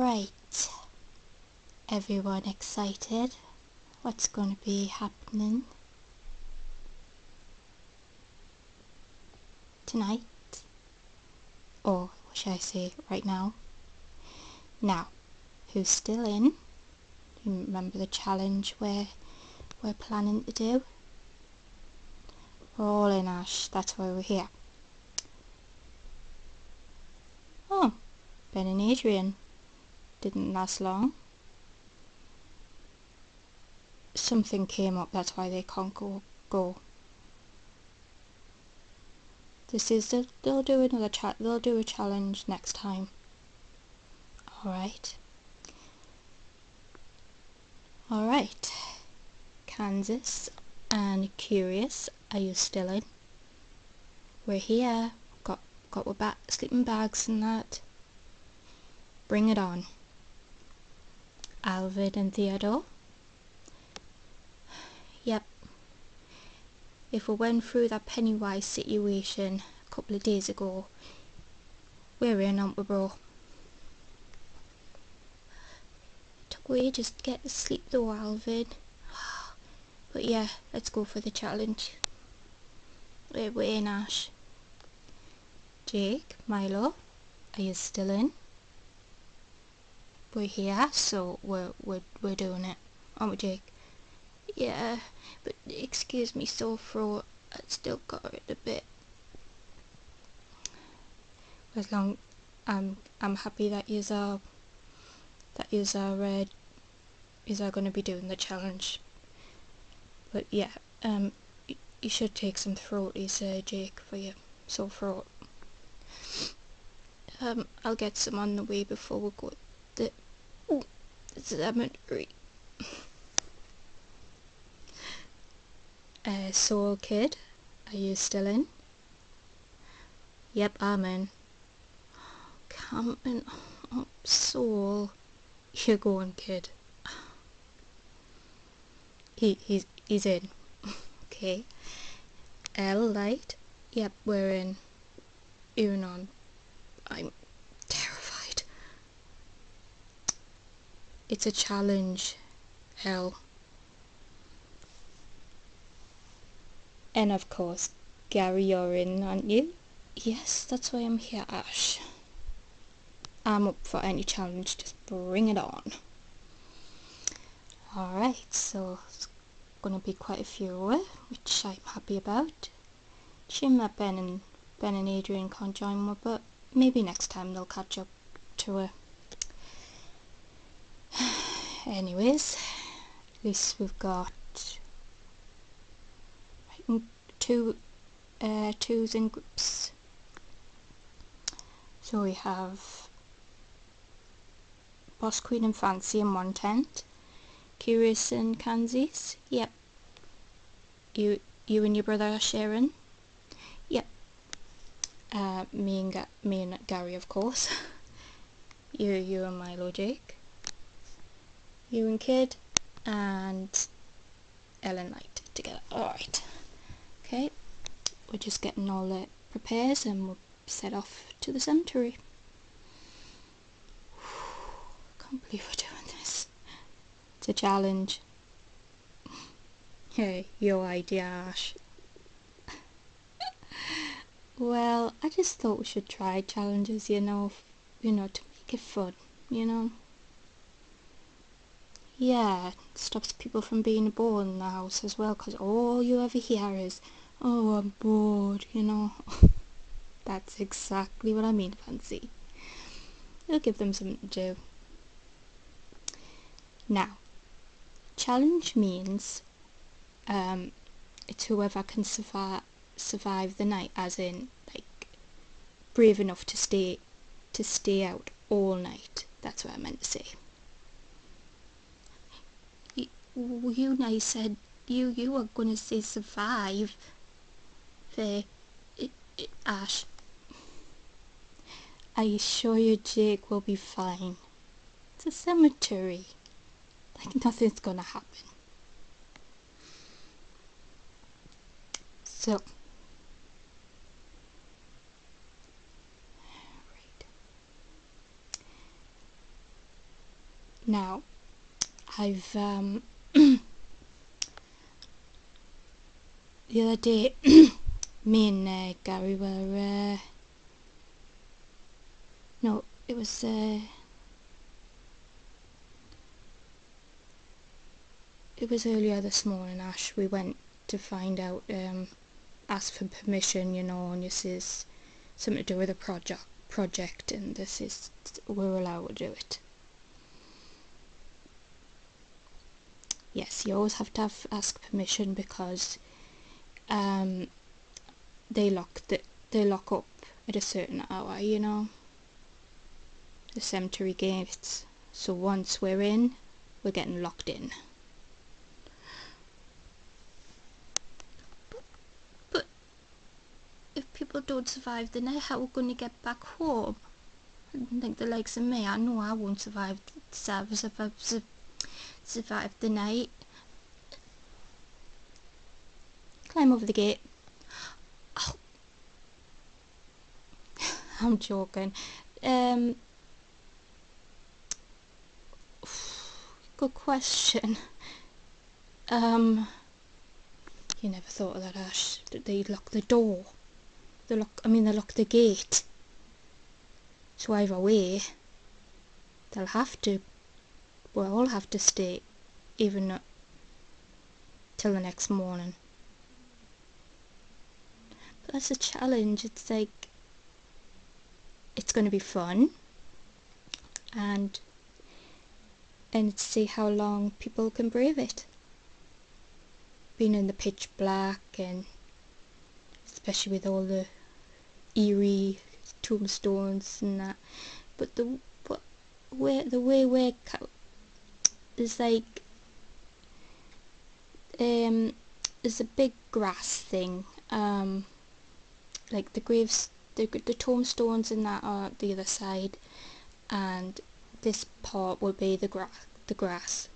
Alright, everyone excited? What's going to be happening tonight? Or should I say right now? Now, who's still in? You remember the challenge we're planning to do? We're all in, Ash, that's why we're here. Oh, Ben and Adrian. Didn't last long. Something came up, that's why they can't go. They'll do another they'll do a challenge next time. Alright. Kansas and Curious, are you still in? We're here. Got our sleeping bags and that. Bring it on. Alvin and Theodore? Yep. If we went through that Pennywise situation a couple of days ago, we're in, aren't we, bro? Took way just to get to sleep though, Alvin. But yeah, let's go for the challenge. We're in, Ash. Jake, Milo, are you still in? We're here, so we're doing it, aren't we, Jake? Yeah, but excuse me, sore throat. I still got it a bit. As long, I'm happy that yous are going to be doing the challenge. But yeah, you should take some throaties, Jake, for your sore throat. I'll get some on the way before we go to the cemetery. Soul Kid, are you still in? Yep, I'm in. Camping up Soul. You're going, kid. He's in. Okay. L Light. Yep, we're in. Even on. I'm terrified. It's a challenge, L. And of course, Gary, you're in, aren't you? Yes, that's why I'm here, Ash. I'm up for any challenge, just bring it on. Alright, so it's gonna be quite a few, which I'm happy about. Shame that Ben and Adrian can't join me, but maybe next time they'll catch up to her. Anyways, at least we've got twos in groups. So we have Boss Queen and Fancy in one tent. Curious and Kansas. Yep. You and your brother are sharing. Yep. Me and Gary, of course. you and Milo, Jake. You and Kid and Ellen Knight together. Alright. Okay. We're just getting all the prepares and we'll set off to the cemetery. Can't believe we're doing this. It's a challenge. Hey, your idea, Ash. Well, I just thought we should try challenges, to make it fun, Yeah, it stops people from being bored in the house as well, because all you ever hear is, oh, I'm bored, That's exactly what I mean, Fancy. It'll give them something to do. Now, challenge means it's whoever can survive the night, as in, like, brave enough to stay out all night. That's what I meant to say. You now said you were gonna say survive. Ash. I assure you Jake will be fine. It's a cemetery. Like, nothing's gonna happen. So, right. Now, I've the other day me and Gary were no, it was earlier this morning, Ash. We went to find out, ask for permission, you know, and this is something to do with a project, and this is, we're allowed to do it. Yes, you always have to ask permission, because they lock up at a certain hour, you know, the cemetery gates. So once we're in, we're getting locked in. But if people don't survive the night, how are we going to get back home? I don't think the likes of me, I know I won't survive the night. Climb over the gate. Oh. I'm joking. Good question. You never thought of that, Ash. That they'd lock the door. They lock the gate. So either way, we'll all have to stay, even till the next morning. But that's a challenge. It's like, it's going to be fun, and see how long people can brave it. Being in the pitch black, and especially with all the eerie tombstones and that. But the way we're there's like there's a big grass thing, like the graves, the tombstones and that are the other side, and this part will be the grass.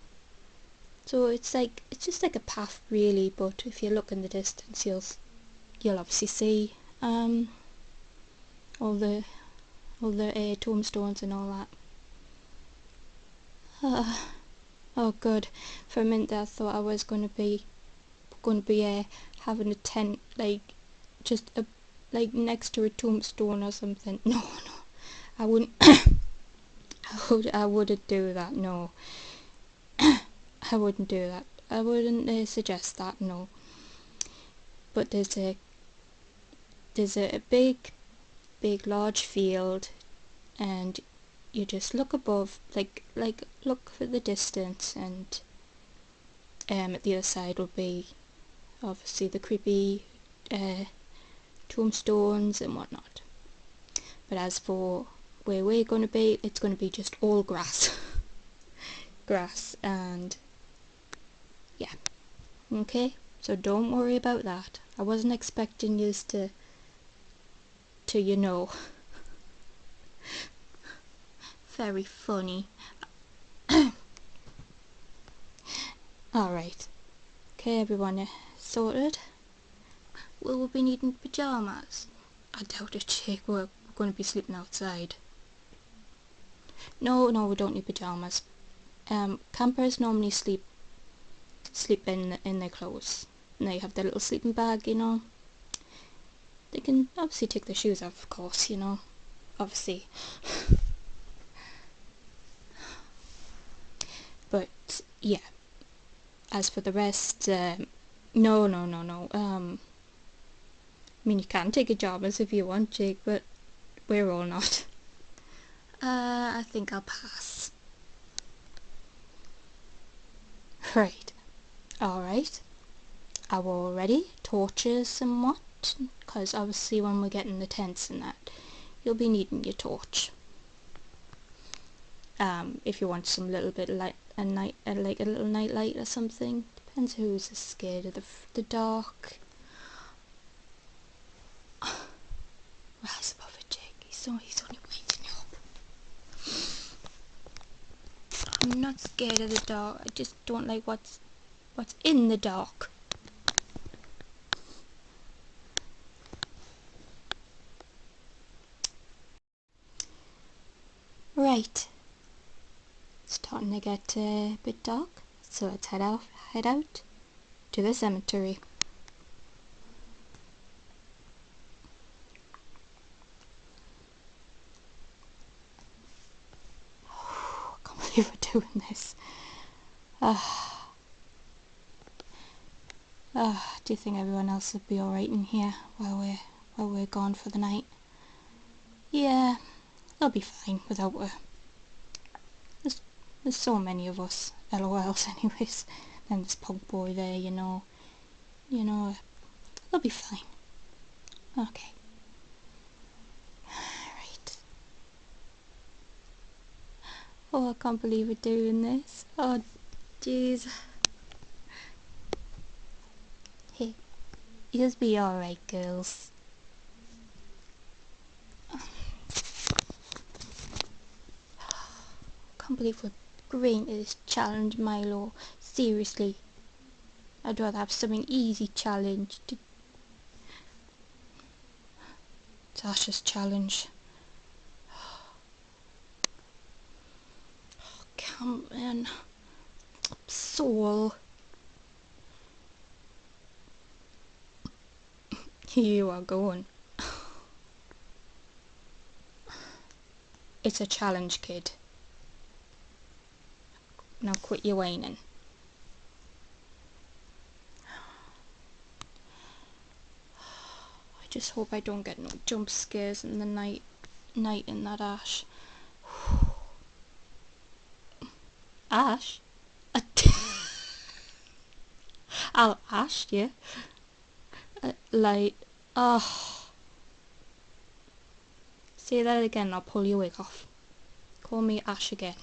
So it's just like a path really, but if you look in the distance, you'll obviously see all the tombstones and all that. Oh good. For a minute there, I thought I was going to be having a tent, like just like next to a tombstone or something. No, I wouldn't. I wouldn't do that. No, I wouldn't do that. I wouldn't suggest that. No. But there's a big large field, and you just look above, like look for the distance, and at the other side will be obviously the creepy tombstones and whatnot. But as for where we're going to be, it's going to be just all grass. And yeah, okay, so don't worry about that. I wasn't expecting you to you know. Very funny. Alright, okay everyone, sorted? Will we be needing pyjamas? I doubt it, Jake. We're going to be sleeping outside. No, we don't need pyjamas. Campers normally sleep in their clothes. And they have their little sleeping bag, you know. They can obviously take their shoes off, of course, you know. Obviously. But yeah. As for the rest, no. I mean, you can take pyjamas if you want, Jake, but we're all not. I think I'll pass. Right. Alright. Are we all ready? Torches and what? Because obviously when we're getting the tents and that, you'll be needing your torch. If you want some little bit of light, like a little night light or something. Depends who's scared of the dark. Rise above it, Jake. He's only waking up. I'm not scared of the dark. I just don't like what's in the dark. Right. Starting to get a bit dark, so let's head out to the cemetery. I can't believe we're doing this. Do you think everyone else would be alright in here while we're gone for the night? Yeah, they'll be fine without her. There's so many of us, LOLs anyways. Then this punk boy there, you know, they'll be fine. Okay. Right. Oh, I can't believe we're doing this. Oh, jeez. Hey, you'll be alright, girls. Can't believe we're agreeing to this challenge, Milo. Seriously. I'd rather have something easy challenge. Tasha's challenge. Oh, come on. Soul. You are going. It's a challenge, kid. Now quit your whining. I just hope I don't get no jump scares in the night in that ash. Ash? I'll ash you. Like, oh. Say that again, I'll pull your wig off. Call me Ash again.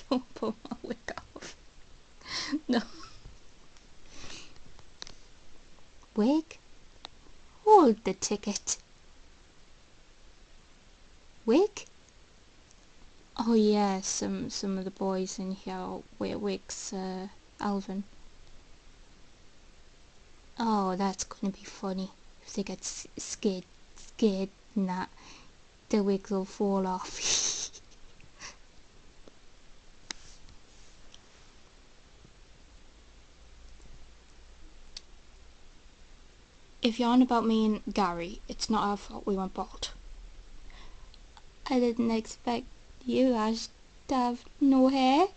Don't pull my wig off. No. Wig? Hold the ticket. Wig? Oh yeah, some of the boys in here wear wigs, Alvin. Oh, that's gonna be funny. If they get scared and that, the wigs will fall off. If you're on about me and Gary, it's not our fault we went bald. I didn't expect you, Ash, to have no hair.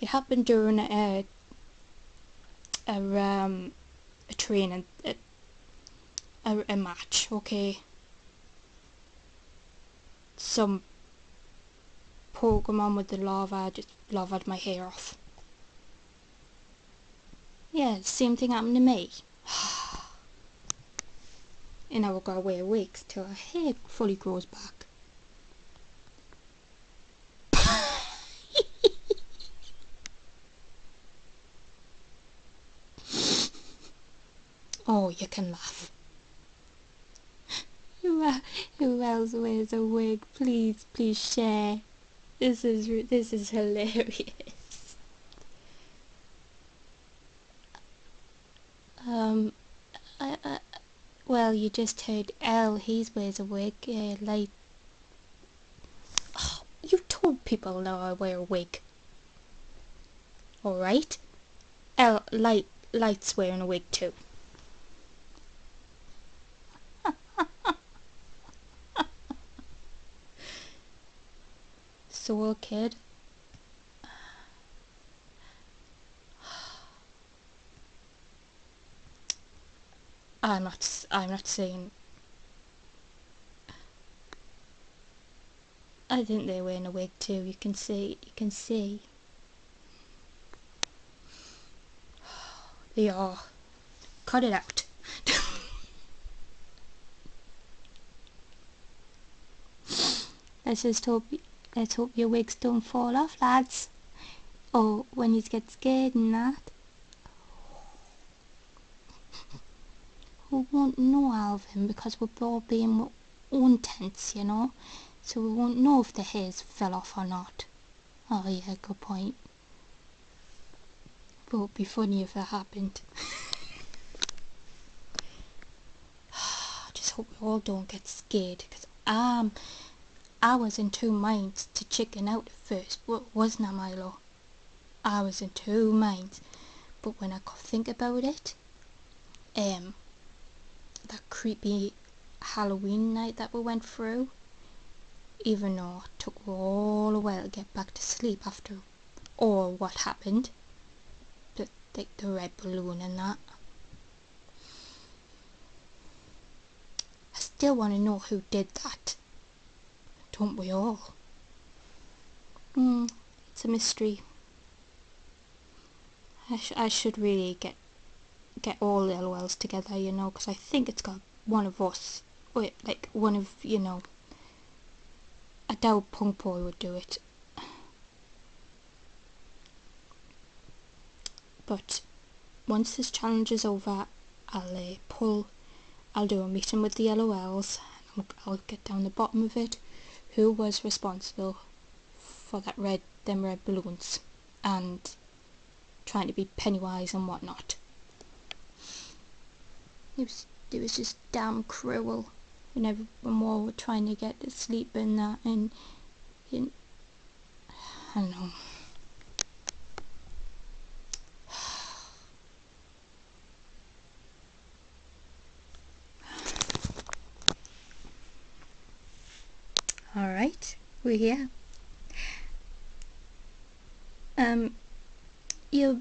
It happened during a training, a match, okay? Some Pokemon with the lava just lavaed my hair off. Yeah, same thing happened to me. And now we've got to wear wigs till our hair fully grows back. Oh, you can laugh. Who else wears a wig? Please share. This is hilarious. Well, you just heard L. He wears a wig. Like, oh, you told people now I wear a wig. All right. L. Light's wearing a wig too. Soul kid. I'm not saying. I think they're wearing a wig too. You can see. They are. Cut it out. Let's hope your wigs don't fall off, lads. Or when you get scared and that. We won't know, Alvin, because we'll all be in our own tents, you know. So we won't know if the hairs fell off or not. Oh yeah, good point. But it would be funny if that happened. I just hope we all don't get scared, because I was in two minds to chicken out at first, wasn't I, Milo? I was in two minds, but when I could think about it, that creepy Halloween night that we went through, even though it took all a while to get back to sleep after all what happened, the red balloon and that, I still want to know who did that. Don't we all? It's a mystery. I should really get all the LOLs together, you know, because I think it's got one of us, or like one of, you know, I doubt Punk Boy would do it. But once this challenge is over, I'll do a meeting with the LOLs, and I'll get down the bottom of it, who was responsible for them red balloons, and trying to be Pennywise and whatnot. It was just damn cruel when everyone were trying to get to sleep and that, and I don't know. Alright, we're here.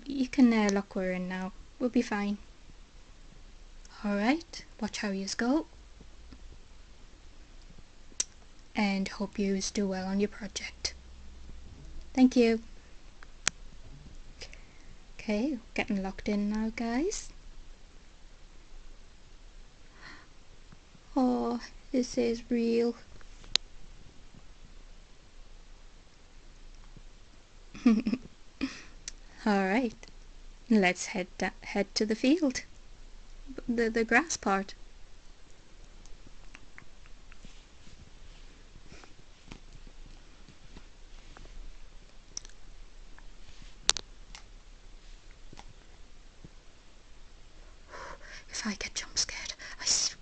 You can lock her in now. We'll be fine. Alright, watch how yous go. And hope yous do well on your project. Thank you. Okay, getting locked in now, guys. Oh, this is real. Alright, let's head to the field. The grass part. If I get jump scared, I swear,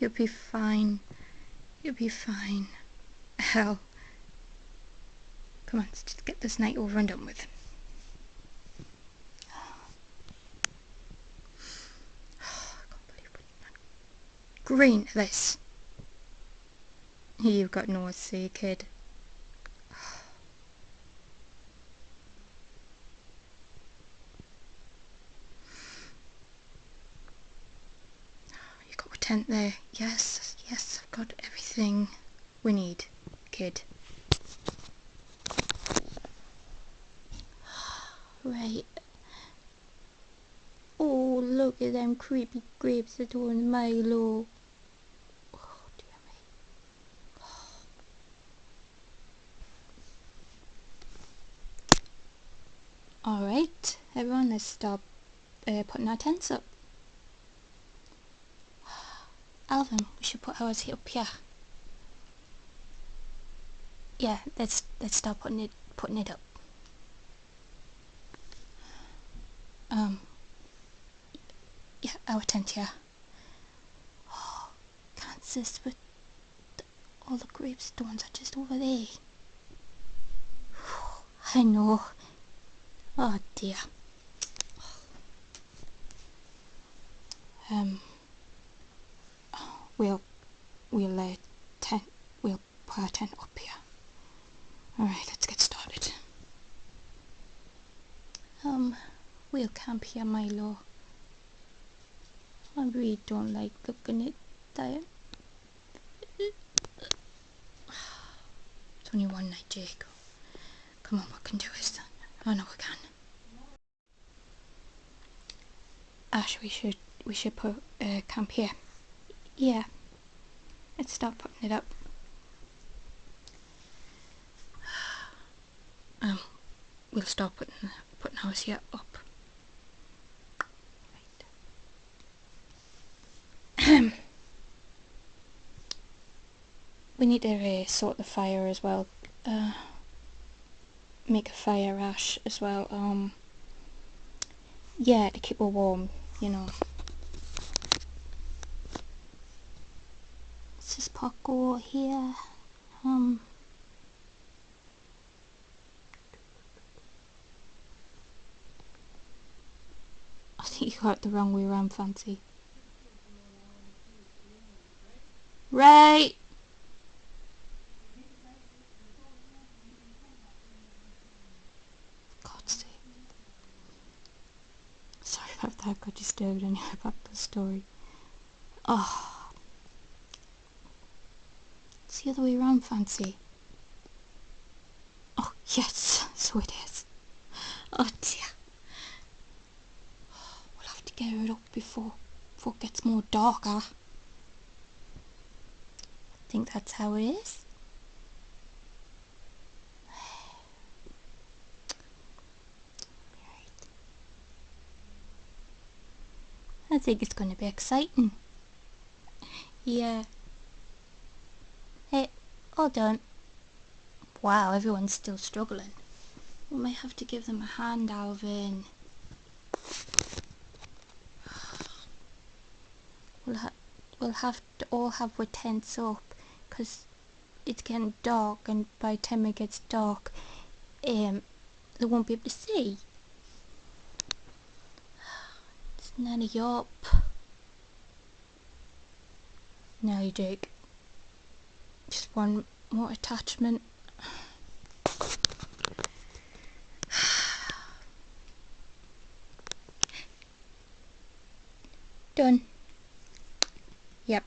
you'll be fine. You'll be fine. Hell. Come on, let's just get this night over and done with. I can't believe we're not green at this. You've got no say, kid. You got a tent there. Yes, I've got everything we need, kid. Right. Oh, look at them creepy grapes that are in Milo. Oh, dear me. Alright, everyone, let's stop putting our tents up. Alvin, we should put ours up here. Yeah, let's start putting it up. Yeah, our tent here. Oh, can't this, but all the gravestones are just over there. I know. Oh dear. We'll put our tent up here. Alright, let's get started. We'll camp here, Milo. I really don't like looking at that. It's only one night, Jake. Come on, what can do is that? Oh no, we can. Ash, we should put camp here. Yeah. Let's start putting it up. We'll start putting ours here up. Right. We need to sort the fire as well. Make a fire ash as well. Yeah, to keep it warm, you know. Let's just pop go here. I think you got it the wrong way around, Fancy. Right! God's sake. Sorry about that, got disturbed anyway about the story. Oh. It's the other way around, Fancy. Oh, yes, so it is. Oh dear. We'll have to get it up before it gets more darker. I think that's how it is. I think it's going to be exciting. Yeah. Hey, all done. Wow, everyone's still struggling. We might have to give them a hand, Alvin. We'll have to all have our tents up, because it's getting dark, and by the time it gets dark, they won't be able to see. It's nearly up. Now you dig. Just one more attachment. Done. Yep.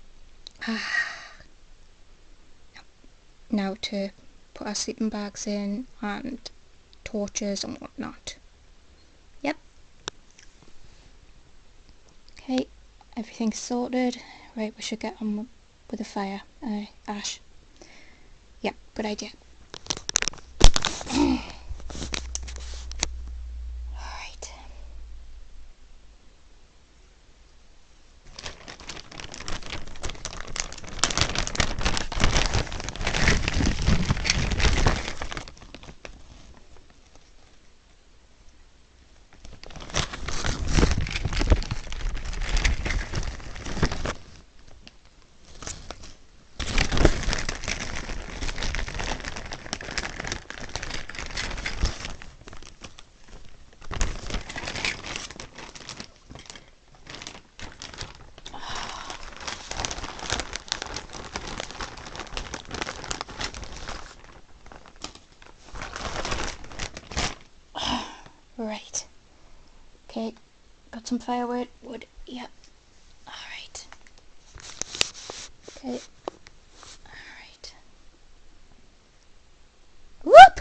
Now to put our sleeping bags in and torches and whatnot. Yep. Okay, everything's sorted. Right, we should get on with the fire. Ash. Yep, good idea. Alright. Right. Okay, got some firewood. Yep. Alright. Okay. Alright. Whoop!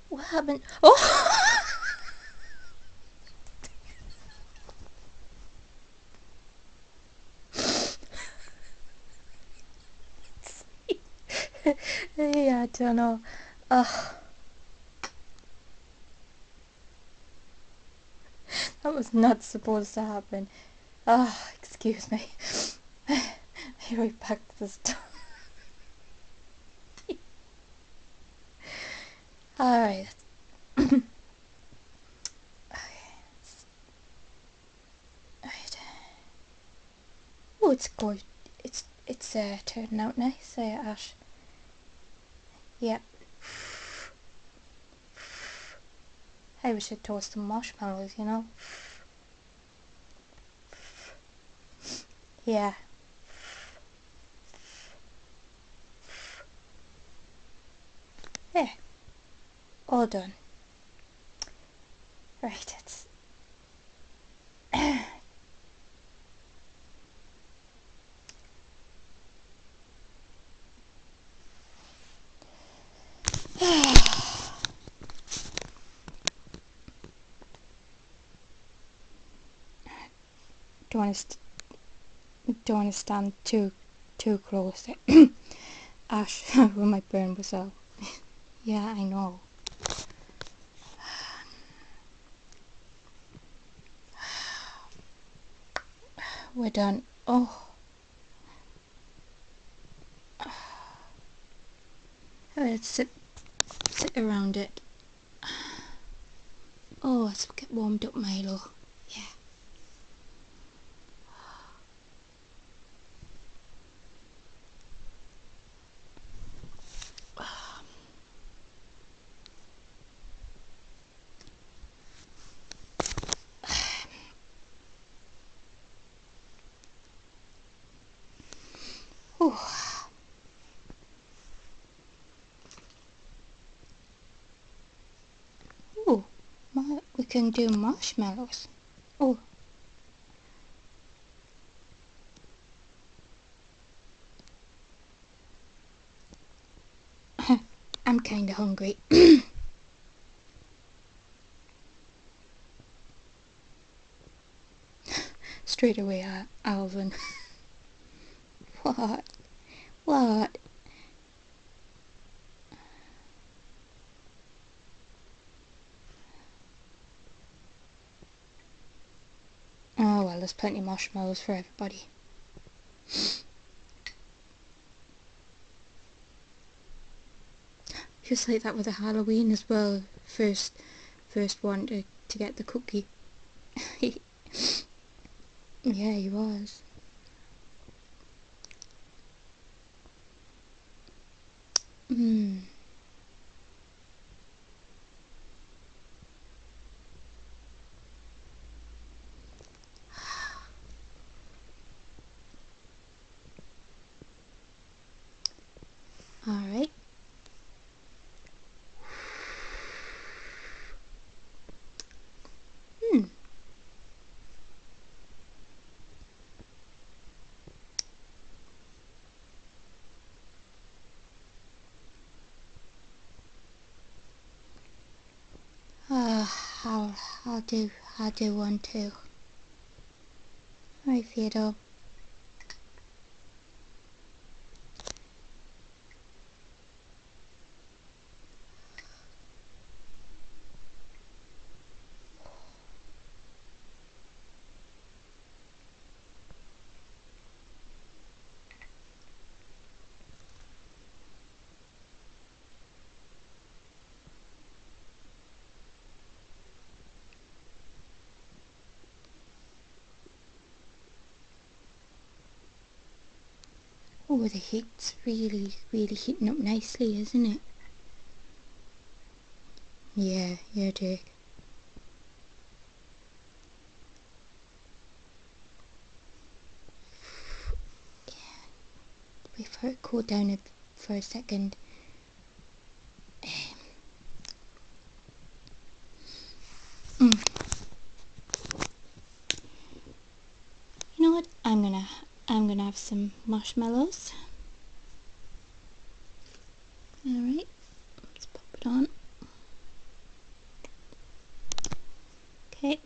What happened? Oh! Yeah, I don't know. That was not supposed to happen. Excuse me. Right back to the start. Alright. Okay. Right. Oh, it's good. It's turning out nice, Ash. Yep. Hey, we should toast some marshmallows, you know? Yeah. There. All done. Right, it's... don't want to stand too close. Ash, we might burn myself. Yeah, I know. we're done. Oh, let's sit around it. Oh, let's get warmed up, Milo. Yeah. Oh. Oh, we can do marshmallows. Oh. I'm kinda hungry. Straight away, Alvin. What? What? Oh well, there's plenty of marshmallows for everybody. Just like that with the Halloween as well. First one to get the cookie. Yeah, he was. Hmm. Alright. Hmm. I'll do one too. Alright, Theodore. Oh, the heat's really heating up nicely, isn't it? Yeah, Jake. Wait for it to cool down for a second. You know what? I'm gonna have some marshmallows. Alright, let's pop it on. Okay.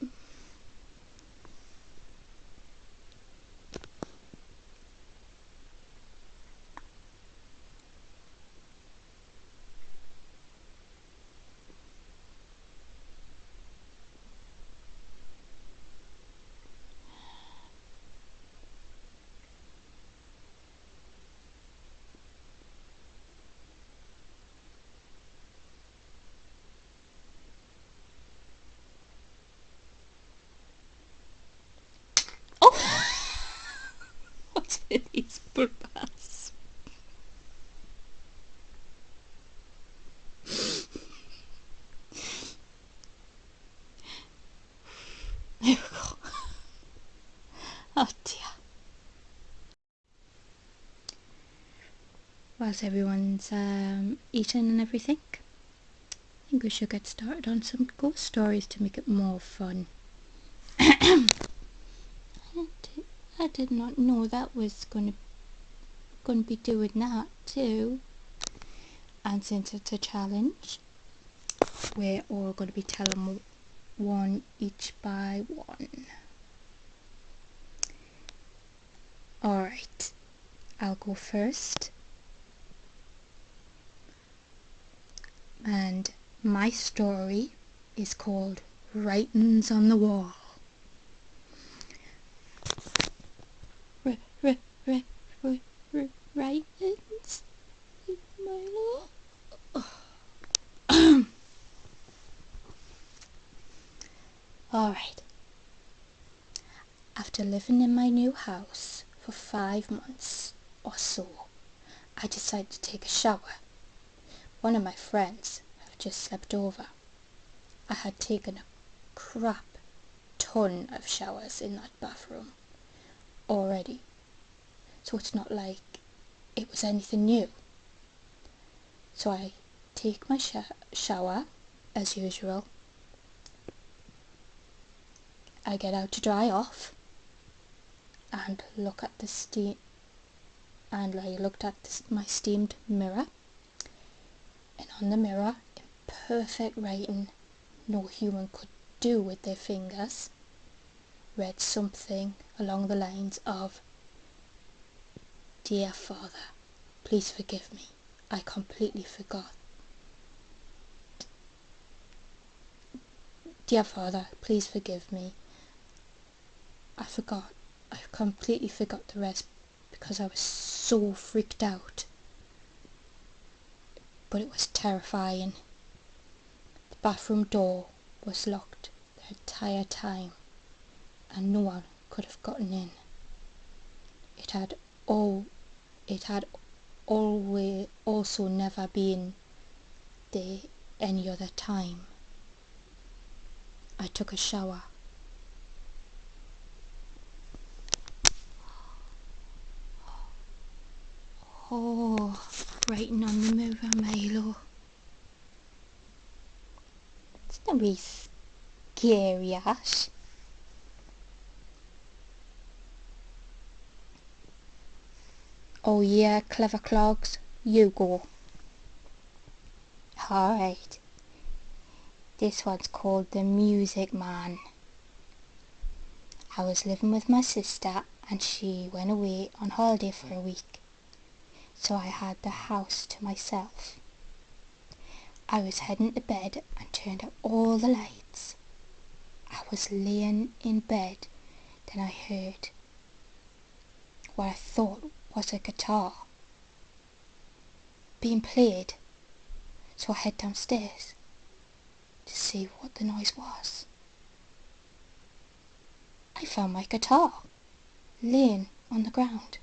Oh! What's in these bourbons? There we go. Oh dear. Whilst everyone's eating and everything, I think we should get started on some ghost stories to make it more fun. I did not know that was gonna be doing that too. And since it's a challenge, we're all going to be telling one each by one. Alright, I'll go first. And my story is called Writings on the Wall. Ryan's Milo. Alright. After living in my new house for 5 months or so, I decided to take a shower. One of my friends had just slept over. I had taken a crap ton of showers in that bathroom already, so it's not like it was anything new. So I take my shower as usual. I get out to dry off and look at the steam, and I looked at my steamed mirror, and on the mirror, in perfect writing no human could do with their fingers, read something along the lines of, "Dear Father, please forgive me. I completely forgot. Dear Father, please forgive me. I completely forgot the rest because I was so freaked out." But it was terrifying. The bathroom door was locked the entire time and no one could have gotten in. It had always also never been there any other time. I took a shower. Oh, writing on the mirror, Milo. It's not really scary, Ash. Oh yeah, clever clogs, you go. Alright. This one's called The Music Man. I was living with my sister and she went away on holiday for a week, so I had the house to myself. I was heading to bed and turned out all the lights. I was laying in bed, then I heard what I thought was a guitar being played, so I head downstairs to see what the noise was. I found my guitar laying on the ground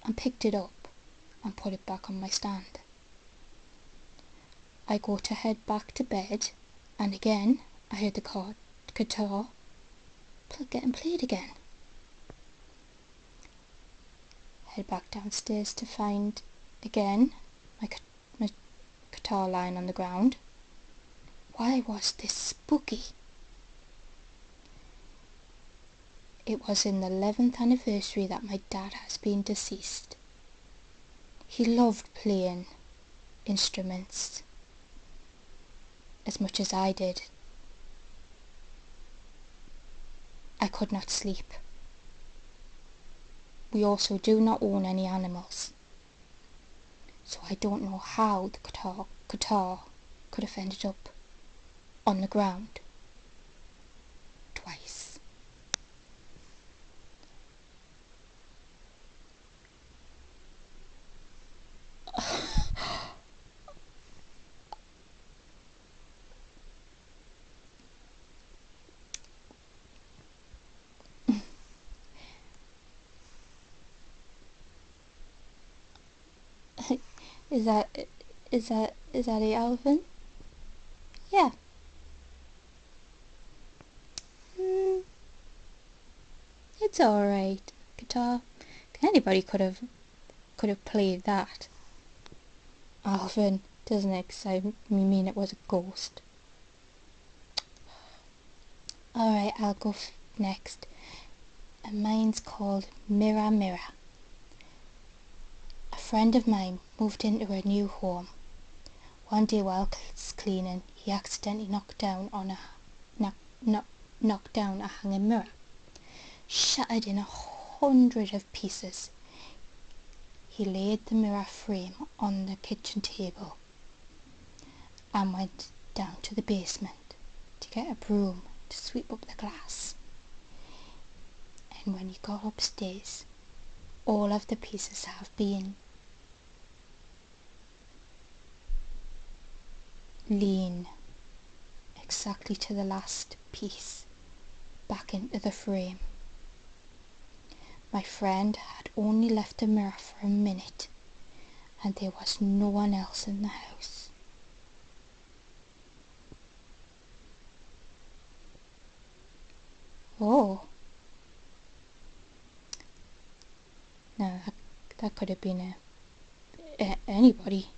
and picked it up and put it back on my stand. I go to head back to bed and again I heard the guitar getting played again. Head back downstairs to find again my guitar lying on the ground. Why was this spooky? It was in the 11th anniversary that my dad has been deceased. He loved playing instruments as much as I did. I could not sleep. We also do not own any animals, so I don't know how the guitar could have ended up on the ground twice. Is that it, Alvin? Yeah. It's alright. Guitar. Anybody could have played that. Alvin, doesn't excite me mean it was a ghost. Alright, I'll go next. And mine's called Mirror Mirror. A friend of mine moved into her new home. One day while cleaning, he accidentally knocked down a hanging mirror. Shattered in 100 of pieces. He laid the mirror frame on the kitchen table and went down to the basement to get a broom to sweep up the glass. And when he got upstairs, All of the pieces have been lean exactly to the last piece back into the frame. My friend had only left the mirror for a minute, and there was no one else in the house. Oh, no, that could have been anybody.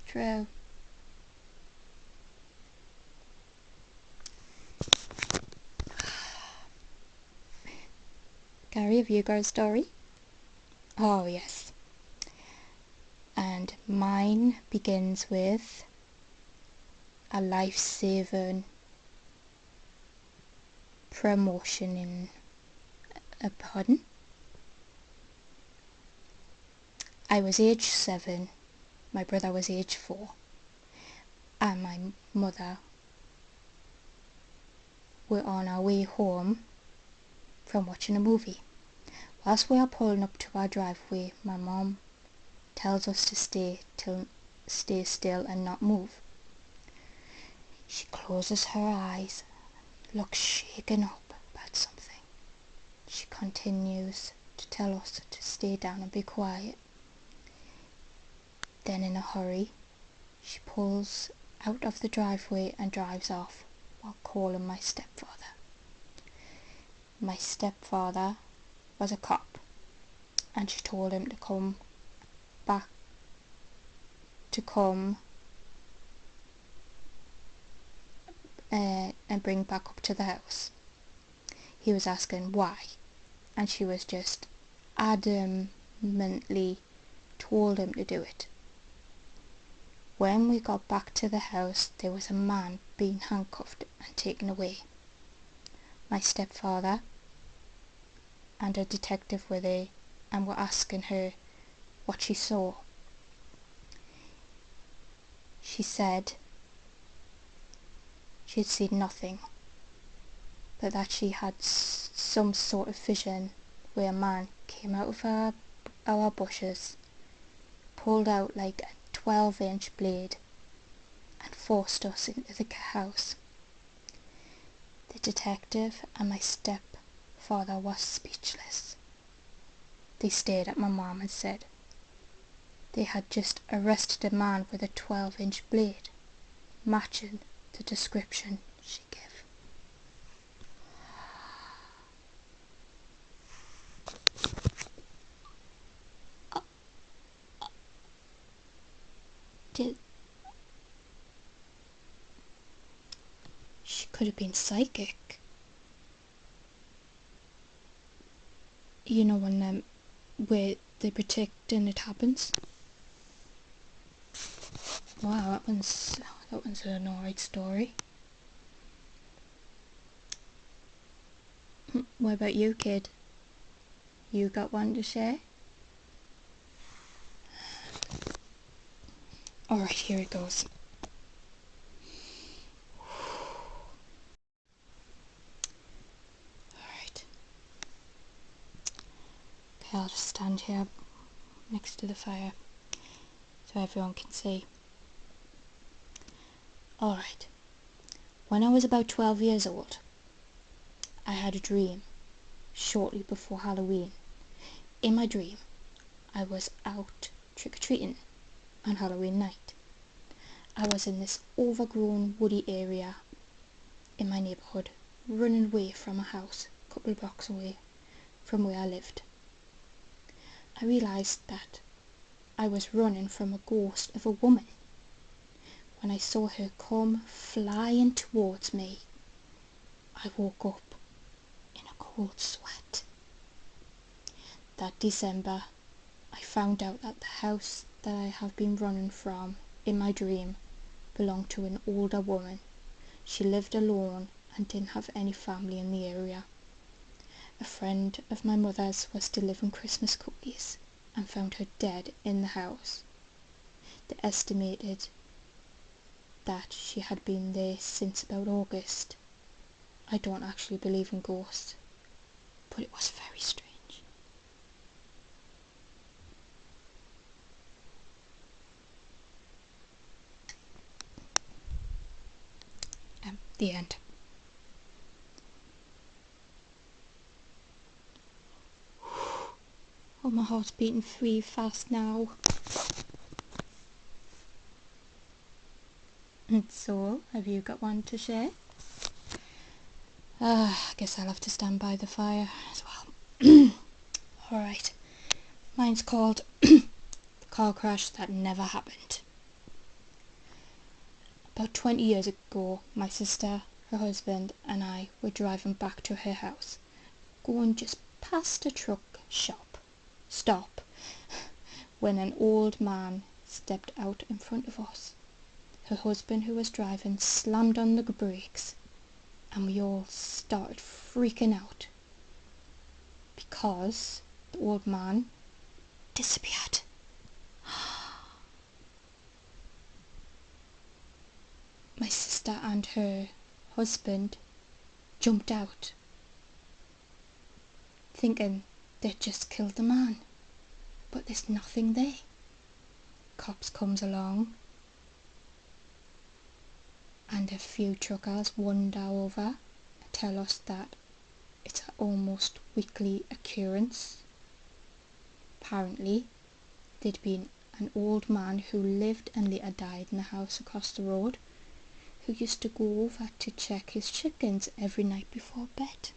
True. Gary, have you got a story? Oh, yes. And mine begins with a life-saving promotion in a pardon. I was age 7, my brother was age 4, and my mother were on our way home from watching a movie. Whilst we are pulling up to our driveway, my mom tells us to stay still and not move. She closes her eyes, looks shaken up about something. She continues to tell us to stay down and be quiet. Then in a hurry, she pulls out of the driveway and drives off while calling my stepfather. My stepfather was a cop, and she told him to come and bring back up to the house. He was asking why, and she was just adamantly told him to do it. When we got back to the house, there was a man being handcuffed and taken away. My stepfather and a detective were there and were asking her what she saw. She said she had seen nothing, but that she had some sort of vision where a man came out of our bushes, pulled out like a 12-inch blade and forced us into the house. The detective and my stepfather were speechless. They stared at my mom and said they had just arrested a man with a 12-inch blade, matching the description she gave. She could have been psychic. You know when where they predict and it happens. Wow, that one's an alright story. What about you, kid? You got one to share? Alright, here it goes. Alright. Okay, I'll just stand here next to the fire so everyone can see. Alright. When I was about 12 years old, I had a dream shortly before Halloween. In my dream, I was out trick-or-treating on Halloween night. I was in this overgrown woody area in my neighbourhood, running away from a house a couple of blocks away from where I lived. I realised that I was running from a ghost of a woman. When I saw her come flying towards me, I woke up in a cold sweat. That December, I found out that the house that I have been running from in my dream belonged to an older woman. She lived alone and didn't have any family in the area. A friend of my mother's was delivering Christmas cookies and found her dead in the house They estimated that she had been there since about August. I don't actually believe in ghosts, but it was very strange. The end. Oh, my heart's beating free fast now. And so, have you got one to share? I guess I'll have to stand by the fire as well. Alright, mine's called The Car Crash That Never Happened. About 20 years ago, my sister, her husband and I were driving back to her house, going just past a truck stop, when an old man stepped out in front of us. Her husband, who was driving, slammed on the brakes, and we all started freaking out because the old man disappeared. My sister and her husband jumped out, thinking they'd just killed the man, but there's nothing there. Cops comes along, and a few truckers wander over and tell us that it's an almost weekly occurrence. Apparently, there'd been an old man who lived and later died in the house across the road, who used to go over to check his chickens every night before bed.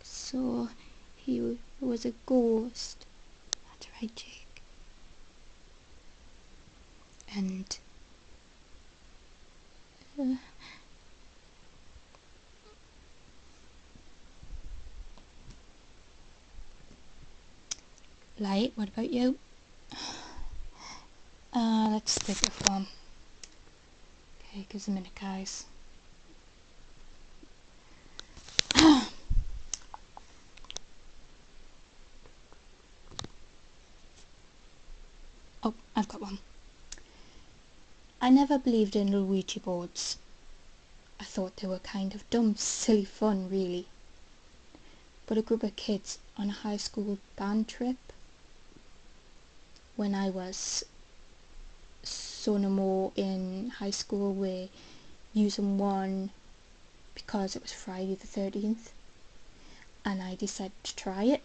So he was a ghost. That's right, Jake. And Light, what about you? Let's stick with one. Okay, give us a minute, guys. Oh, I've got one. I never believed in Ouija boards. I thought they were kind of dumb, silly fun, really. But a group of kids on a high school band trip, when I was so no more in high school, were using one because it was Friday the 13th, and I decided to try it.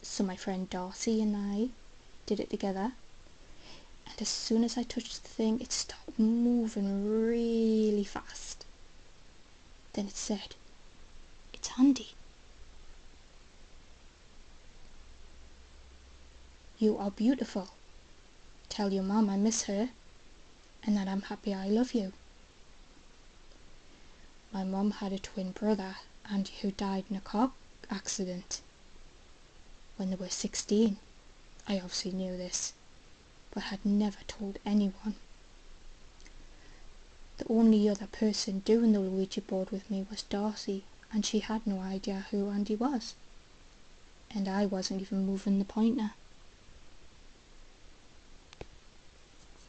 So my friend Darcy and I did it together, and as soon as I touched the thing, it started moving really fast. Then it said, "It's Andy. You are beautiful. Tell your mum I miss her, and that I'm happy I love you." My mum had a twin brother, Andy, who died in a car accident when they were 16. I obviously knew this, but had never told anyone. The only other person doing the Ouija board with me was Darcy, and she had no idea who Andy was. And I wasn't even moving the pointer.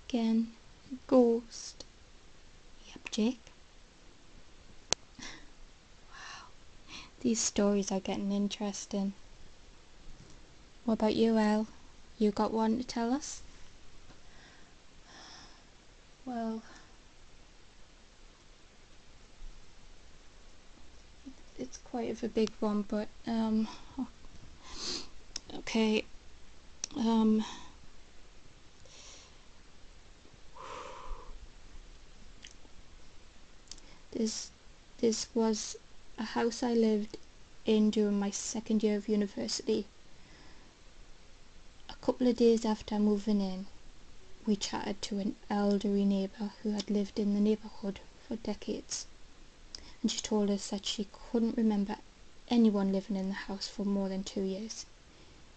Again, ghost. Yep, Jake. Wow, these stories are getting interesting. What about you, Elle? You got one to tell us? Well, it's quite of a big one, but okay. This was a house I lived in during my second year of university. A couple of days after moving in, we chatted to an elderly neighbour who had lived in the neighbourhood for decades, and she told us that she couldn't remember anyone living in the house for more than 2 years,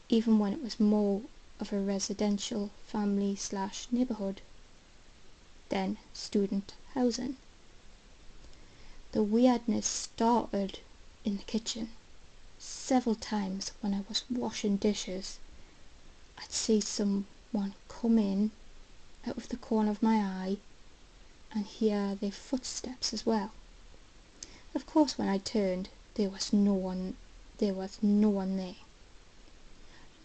even when it was more of a residential family/neighbourhood than student housing. The weirdness started in the kitchen. several times when I was washing dishes, I'd see someone come in out of the corner of my eye and hear their footsteps as well. Of course, when I turned, there was no one there.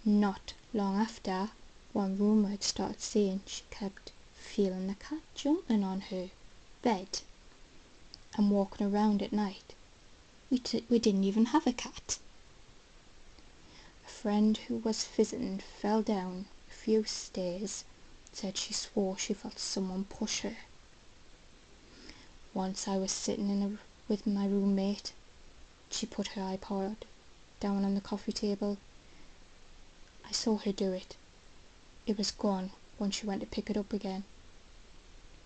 Not long after, one roommate started saying she kept feeling the cat jumping on her bed and walking around at night. We didn't even have a cat. A friend who was visiting fell down a few stairs, said she swore she felt someone push her. Once I was sitting with my roommate. She put her iPod down on the coffee table. I saw her do it. It was gone when she went to pick it up again.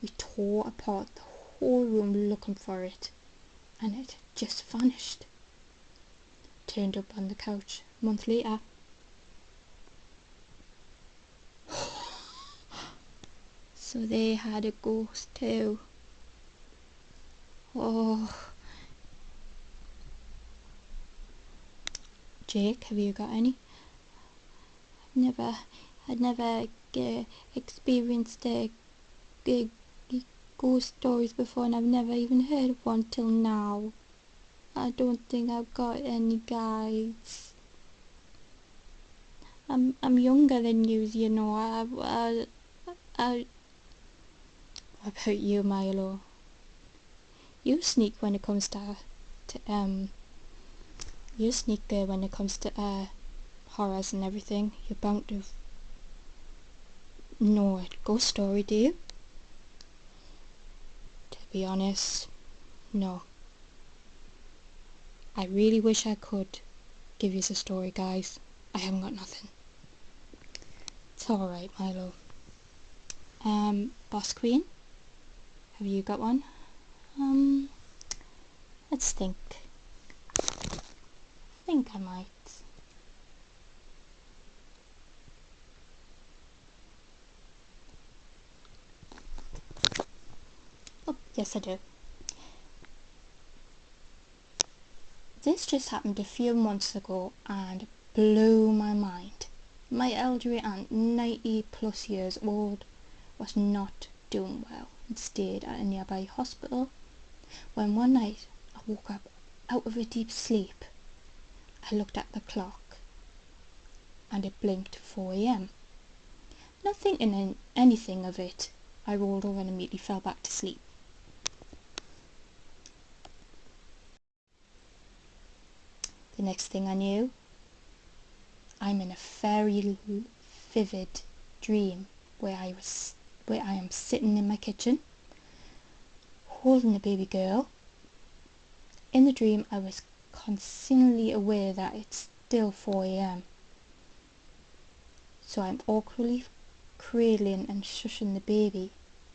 We tore apart the whole room looking for it, and it had just vanished. Turned up on the couch a month later. So they had a ghost too. Oh. Jake, have you got any? I'd never experienced ghost stories before, and I've never even heard of one till now. I don't think I've got any, guys. I'm younger than you know. What about you, Milo? You sneak when it comes to you sneak there when it comes to horrors and everything. You're bound to know a ghost story, do you? To be honest, no. I really wish I could give you a story, guys. I haven't got nothing. It's alright, Milo. Boss Queen, have you got one? Let's think. I think I might. Oh, yes I do. This just happened a few months ago and blew my mind. My elderly aunt, 90 plus years old, was not doing well and stayed at a nearby hospital when one night I woke up out of a deep sleep. I looked at the clock and it blinked 4 a.m. Not thinking anything of it, I rolled over and immediately fell back to sleep. The next thing I knew, I'm in a very vivid dream where I am sitting in my kitchen holding a baby girl. In the dream I was constantly aware that it's still 4 a.m. So I'm awkwardly cradling and shushing the baby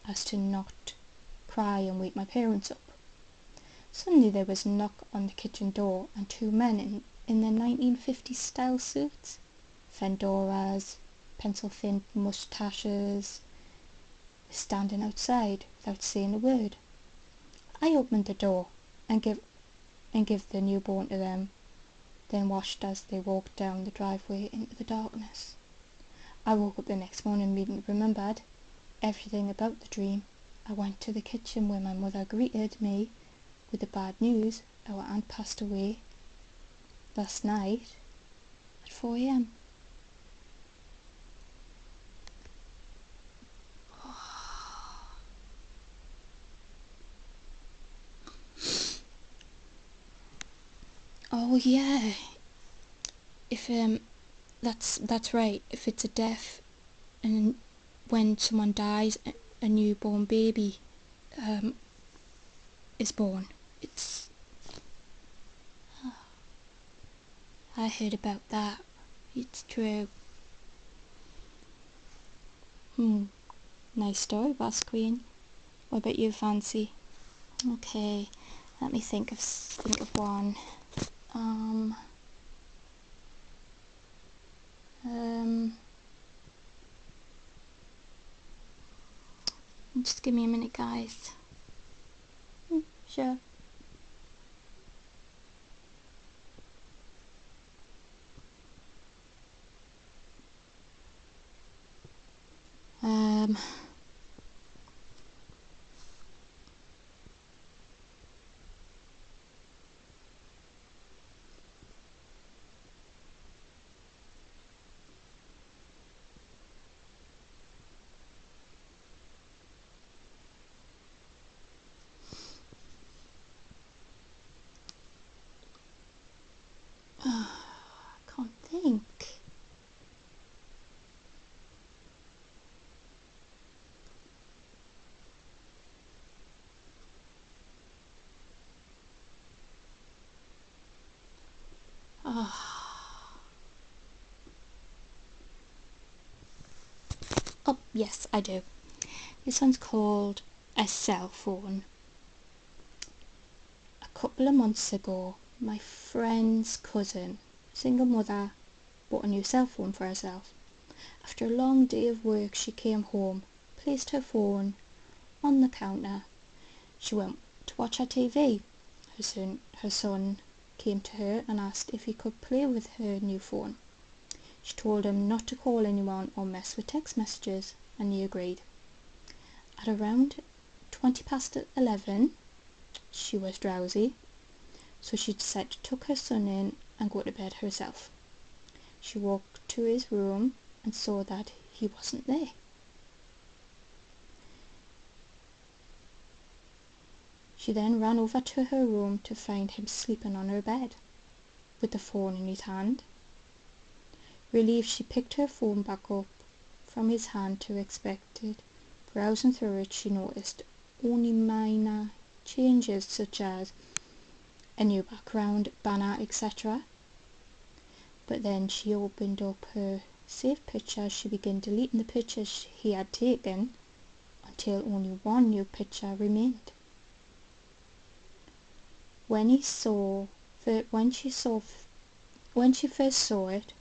as to not cry and wake my parents up. Suddenly there was a knock on the kitchen door and 2 men in their 1950s style suits, fedoras, pencil-thin moustaches, were standing outside without saying a word. I opened the door and give the newborn to them, then watched as they walked down the driveway into the darkness. I woke up the next morning and immediately remembered everything about the dream. I went to the kitchen where my mother greeted me with the bad news. Our aunt passed away last night at 4 a.m. Oh yeah, if that's right. If it's a death and when someone dies, a newborn baby is born. I heard about that. It's true. Nice story, Boss Queen. What about you, Fancy? Okay, let me think of one. Just give me a minute, guys. Sure. Oh, yes, I do. This one's called a cell phone. A couple of months ago, my friend's cousin, single mother, bought a new cell phone for herself. After a long day of work, she came home, placed her phone on the counter. She went to watch her TV. Her son came to her and asked if he could play with her new phone. She told him not to call anyone or mess with text messages, and he agreed. At around 11:20, she was drowsy, so she decided to tuck her son in and go to bed herself. She walked to his room and saw that he wasn't there. She then ran over to her room to find him sleeping on her bed, with the phone in his hand. Relieved, she picked her phone back up from his hand to inspect it. Browsing through it, she noticed only minor changes such as a new background, banner, etc. But then she opened up her saved pictures. She began deleting the pictures he had taken until only one new picture remained. When she first saw it,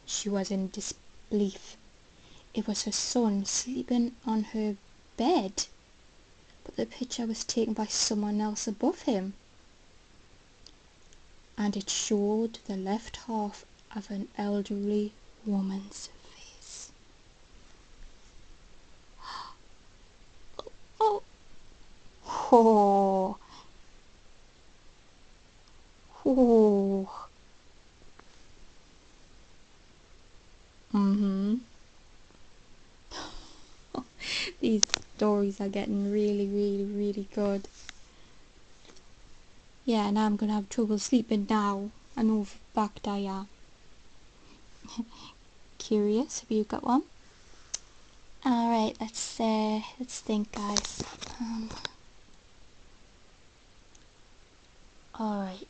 she was in disbelief. It was her son sleeping on her bed, but the picture was taken by someone else above him, and it showed the left half of an elderly woman's face. Oh, oh, oh. These stories are getting really good. Yeah, now I'm gonna have trouble sleeping now. I know for a fact I am. Curious, have you got one? Alright, let's think, guys. Alright.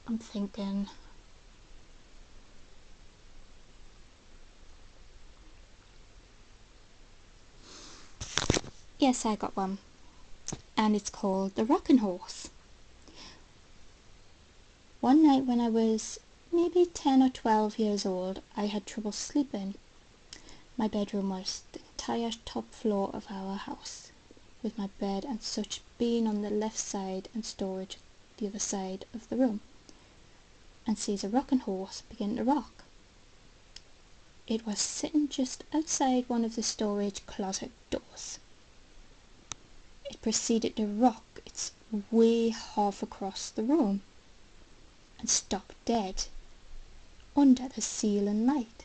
I'm thinking. Yes, I got one. And it's called The Rocking Horse. One night when I was maybe 10 or 12 years old, I had trouble sleeping. My bedroom was the entire top floor of our house, with my bed and such being on the left side and storage the other side of the room, and sees a rocking horse begin to rock. It was sitting just outside one of the storage closet doors. It proceeded to rock its way half across the room and stopped dead under the ceiling light.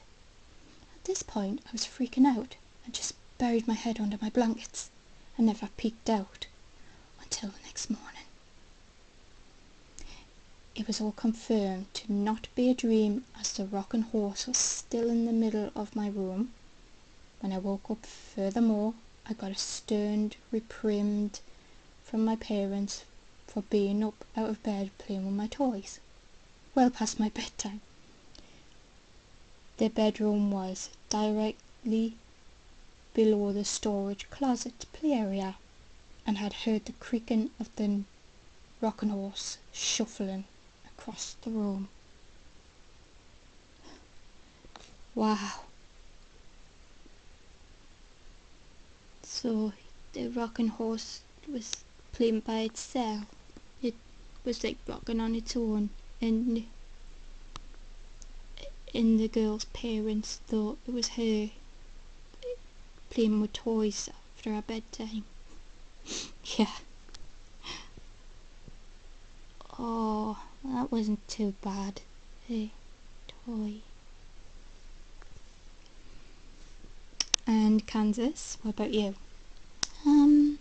At this point I was freaking out and just buried my head under my blankets and never peeked out until the next morning. It was all confirmed to not be a dream, as the rocking horse was still in the middle of my room. When I woke up, furthermore, I got a stern reprimand from my parents for being up out of bed playing with my toys, well past my bedtime. Their bedroom was directly below the storage closet play area, and had heard the creaking of the rocking horse shuffling across the room. Wow. So the rocking horse was playing by itself. It was like rocking on its own, and the girl's parents thought it was her playing with toys after her bedtime. Yeah. Oh, that wasn't too bad. Hey, toy. And Kansas, what about you? I'm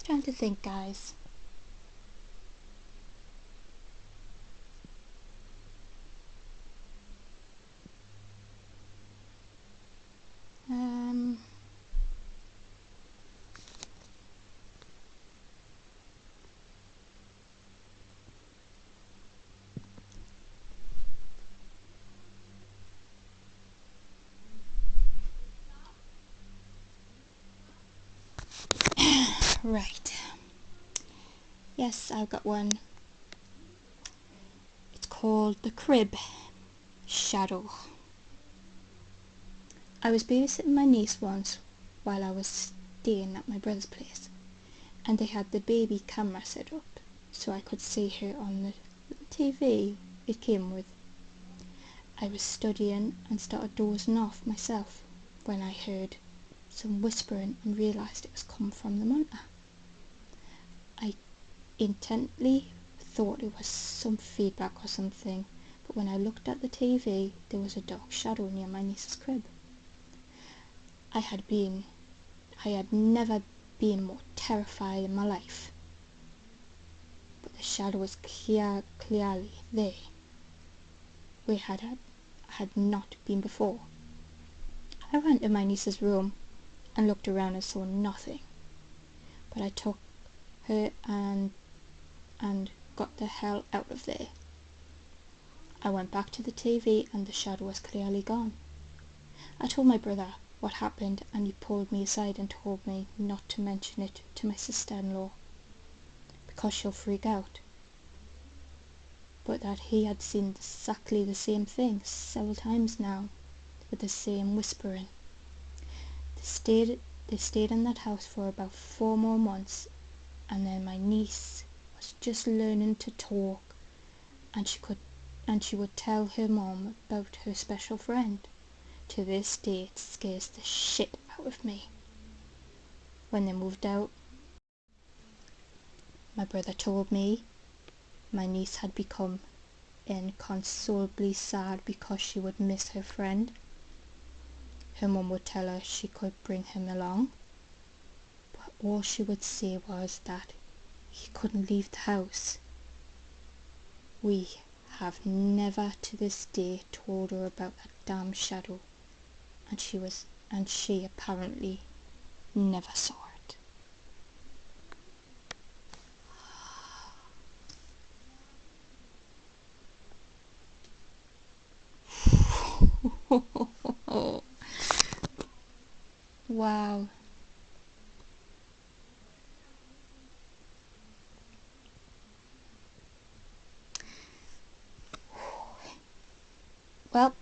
trying to think, guys. Right. Yes, I've got one. It's called The Crib Shadow. I was babysitting my niece once while I was staying at my brother's place, and they had the baby camera set up so I could see her on the TV it came with. I was studying and started dozing off myself when I heard some whispering and realised it was coming from the monitor. I intently thought it was some feedback or something, but when I looked at the TV there was a dark shadow near my niece's crib. I had never been more terrified in my life, but the shadow was clearly there, where I had not been before. I ran to my niece's room and looked around and saw nothing, but I took her and got the hell out of there. I went back to the TV and the shadow was clearly gone. I told my brother what happened and he pulled me aside and told me not to mention it to my sister-in-law because she'll freak out, but that he had seen exactly the same thing several times now with the same whispering. They stayed in that house for about 4 more months, and then my niece was just learning to talk, and she would tell her mom about her special friend. To this day it scares the shit out of me. When they moved out, my brother told me my niece had become inconsolably sad because she would miss her friend. Her mum would tell her she could bring him along, but all she would say was that he couldn't leave the house. We have never to this day told her about that damn shadow, and she apparently never saw it. Wow. Well,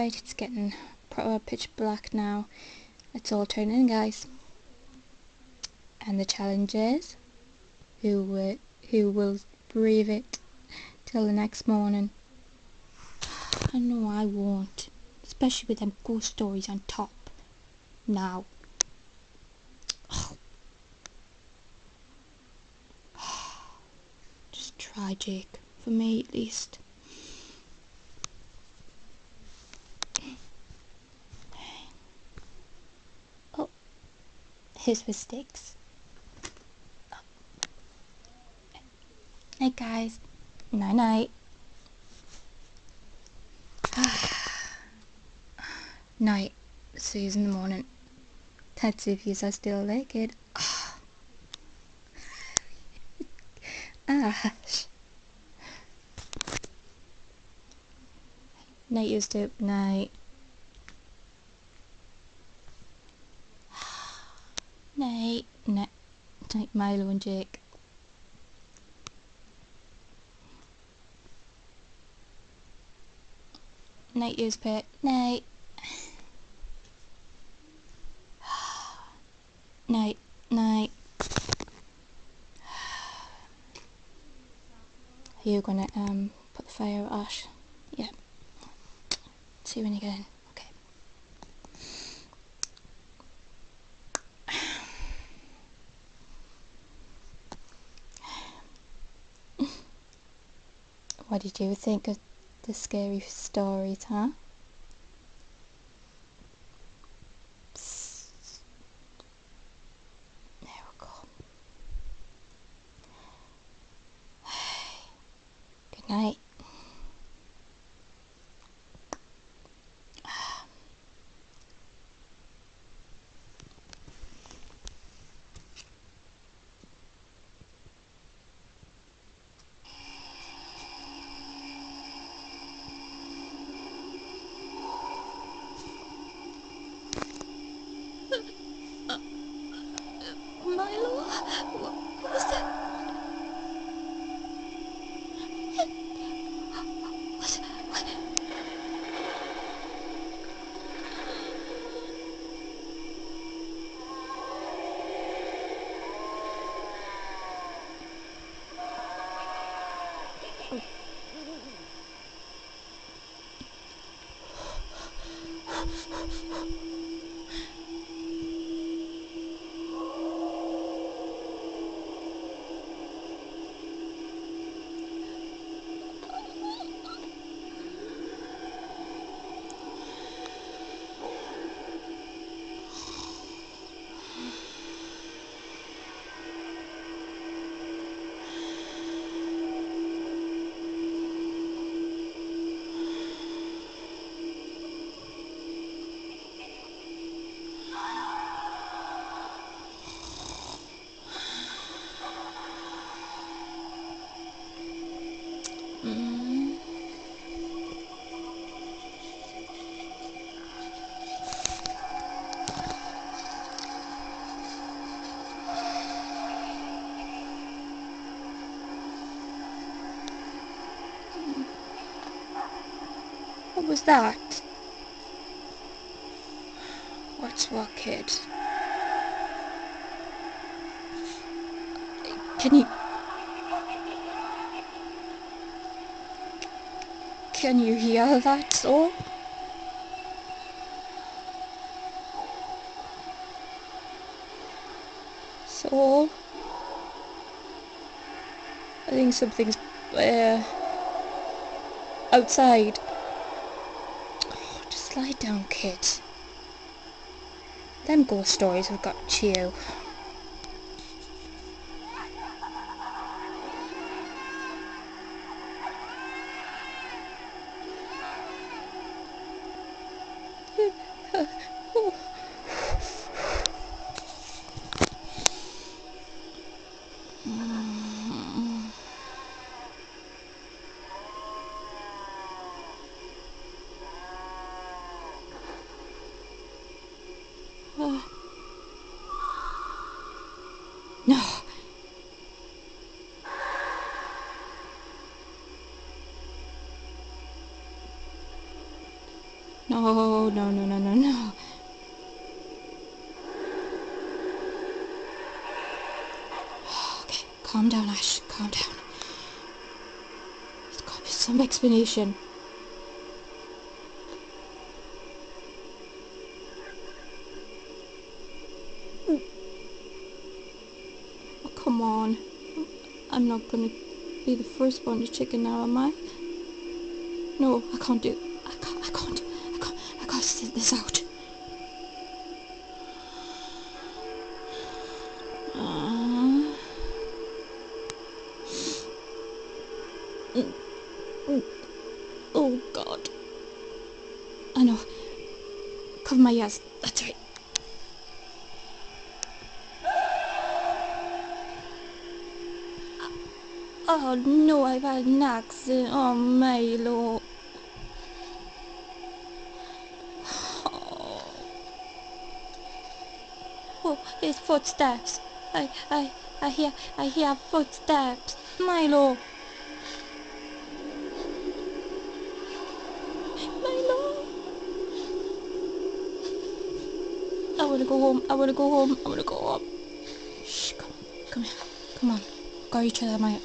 it's getting proper pitch black now. It's all turning, guys. And the challenge is, who will brave it till the next morning? I know I won't, especially with them ghost stories on top. Now. Just tragic, for me at least. Oh, here's for sticks. Hey guys, night night. Night. See you in the morning. Let's see if you are still naked. Night, you stupid. Night. Night. Night. Night, Milo and Jake. Night, use pet. Night. Night. Night. Are you gonna put the fire out, Ash? Yeah. See you when you get in. Okay. What did you think of the scary stories, huh? There we go. Good night. What was that? What's what, kid? Can you hear that, Saul? Saul? I think something's outside. Oh, just lie down, kid. Them ghost stories have got you. No. No, no, no, no, no, no. Okay, calm down, Ash. Calm down. There's got to be some explanation. Oh, come on. I'm not gonna be the first one to chicken now, am I? No, I can't do. I gotta sit this out. Oh God. I know. Cover my ears. That's right. Oh no, I've had an accident. Oh, Milo. Oh, his footsteps. I hear footsteps. Milo. Milo. I wanna go home. I wanna go home. I wanna go home. Shh, come here. Come on. Got each other,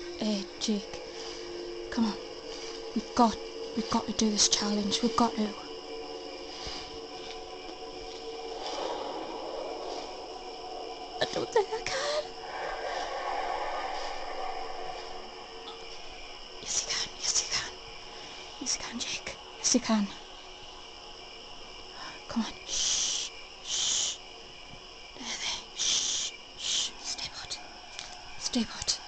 Jake. Come on. We've got to do this challenge. We've got to. I don't think I can. Yes, you can. Yes, you can. Yes, you can, Jake. Yes, you can. Come on. Shh. Shh. There. Shh. Shh. Stay put. Stay put.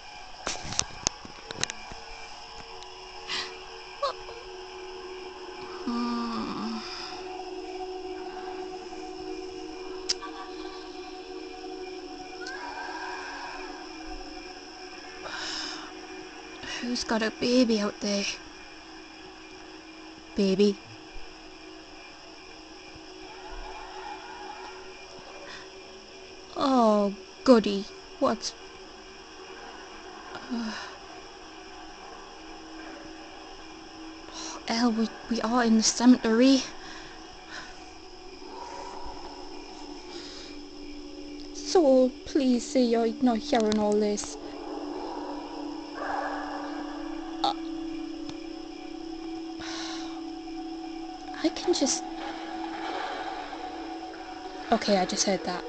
Who's got a baby out there? Baby. Oh, goody. What's... Elle, we are in the cemetery. Soul, please say you're not hearing all this. I can just... Okay, I just heard that.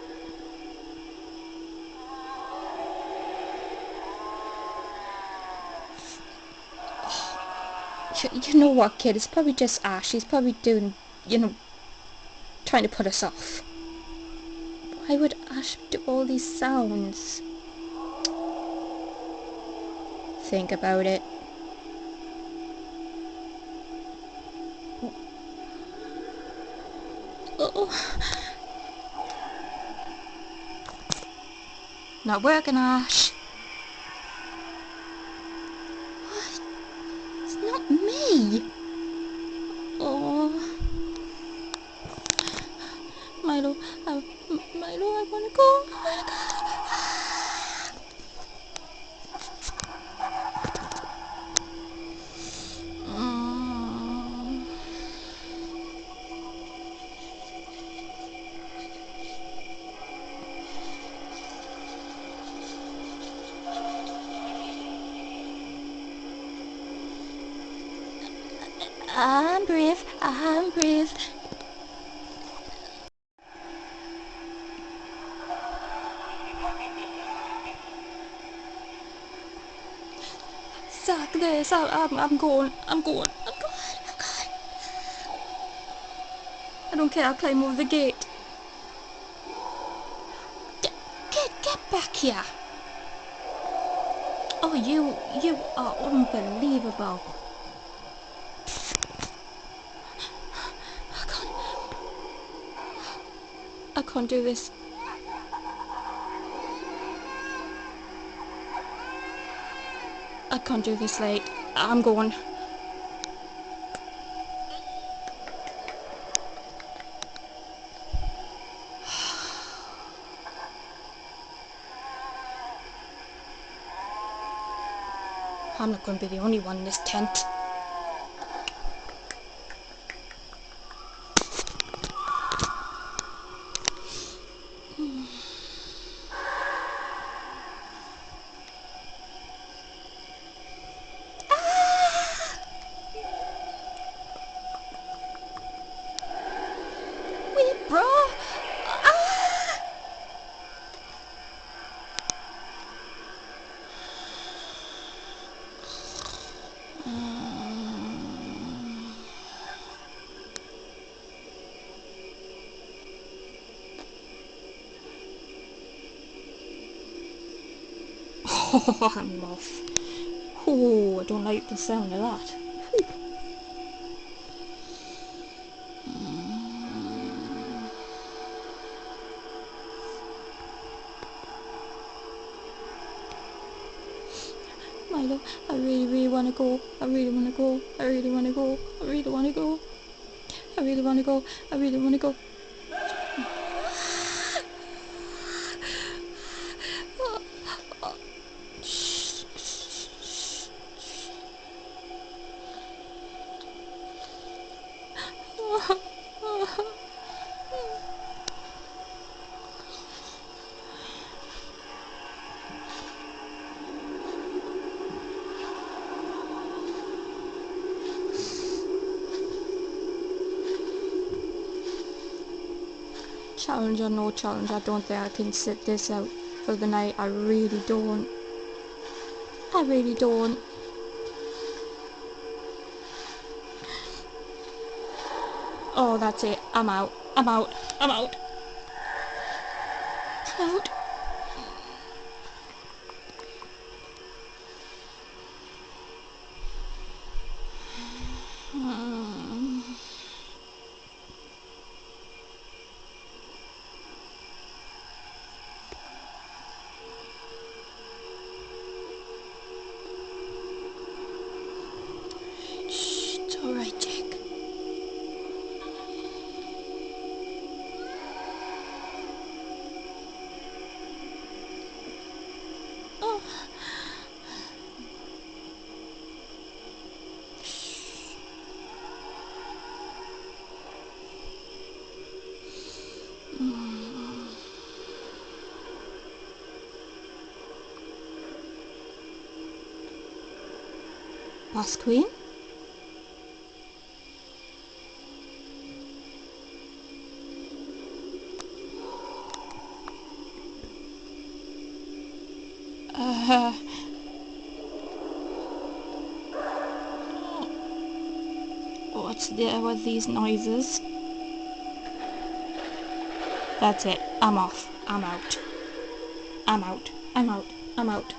You know what, kid? It's probably just Ash. She's probably doing, trying to put us off. Why would Ash do all these sounds? Think about it. Oh. Not working, Ash. What? It's not me. Oh. Milo, I wanna go. Mm. I'm brave. I'm brave. Sack this. I'm going. I'm going. I don't care. I'll climb over the gate. Get back here. Oh, you are unbelievable. I can't do this. I can't do this late. I'm going. I'm not going to be the only one in this tent. Wait, bro. Oh, I'm off. Oh, I don't like the sound of that. Milo, I really want to go. I really want to go. I really want to go. I really want to go. I really want to go. I really want to go. Challenge or no challenge, I don't think I can sit this out for the night. I really don't. I really don't. Oh, that's it. I'm out. I'm out. I'm out. I'm out. Shh, it's alright, Jack. Oh. Boss Queen? Uh, what's there with these noises? That's it. I'm off. I'm out. I'm out. I'm out. I'm out.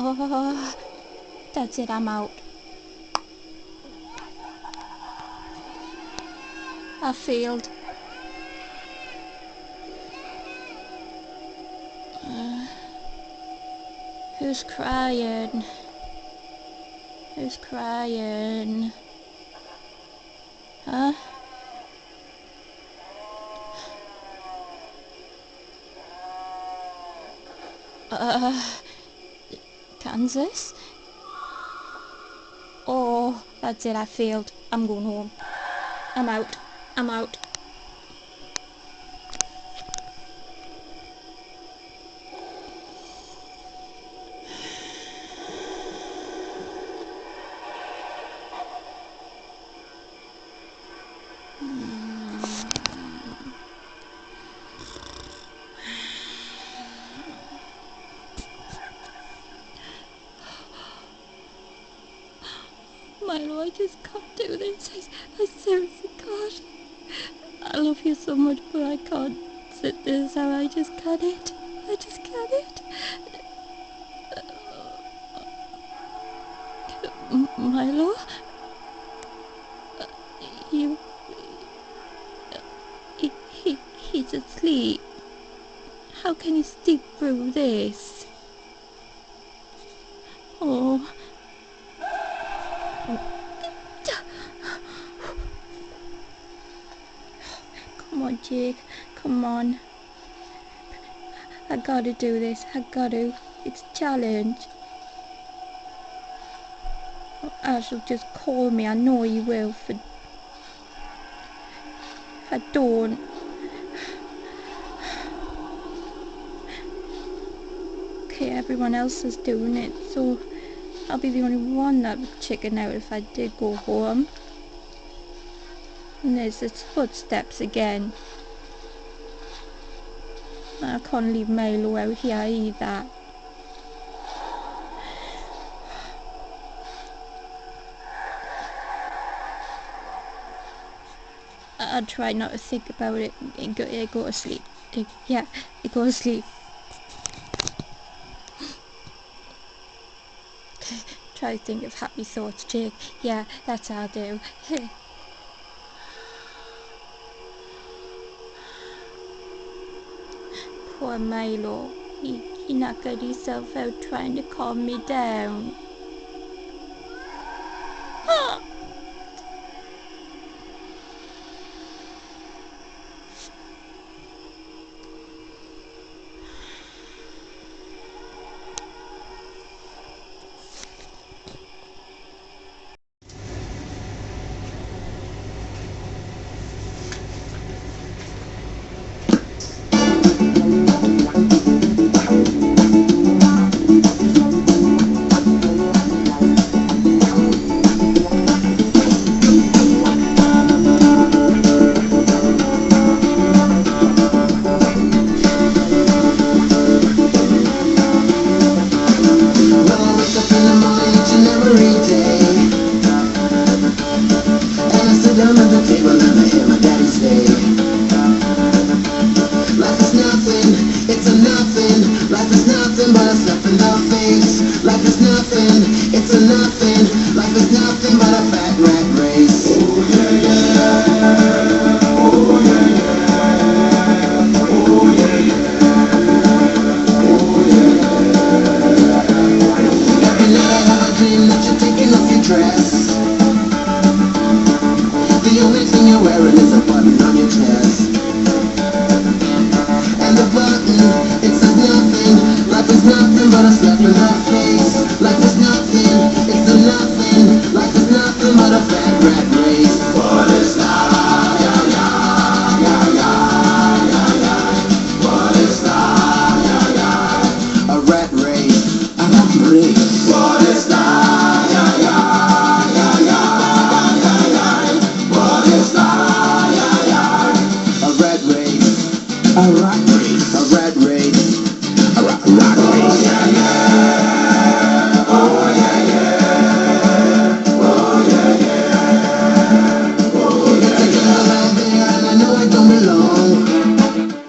Oh, that's it, I'm out. I failed. Who's crying? Who's crying? Huh? Kansas? Oh, that's it, I failed. I'm going home. I'm out. I'm out. Milo, I just can't do this. I seriously can't. I love you so much, but I can't sit this out. I just can't. I just can't. Milo? You... He's asleep. How can he sleep through this? Oh... Come on, Jake. Come on. I gotta do this. I gotta. It's a challenge. Ash will just call me. I know he will. If I don't. Okay, everyone else is doing it, so I'll be the only one that would chicken out if I did go home. And there's his footsteps again. I can't leave Milo out here either. I'll try not to think about it and go to sleep. Yeah, go to sleep. Try to think of happy thoughts, Jake. Yeah, that's how I'll do. Poor Milo. He knocked himself out trying to calm me down. A rat race. A rat race.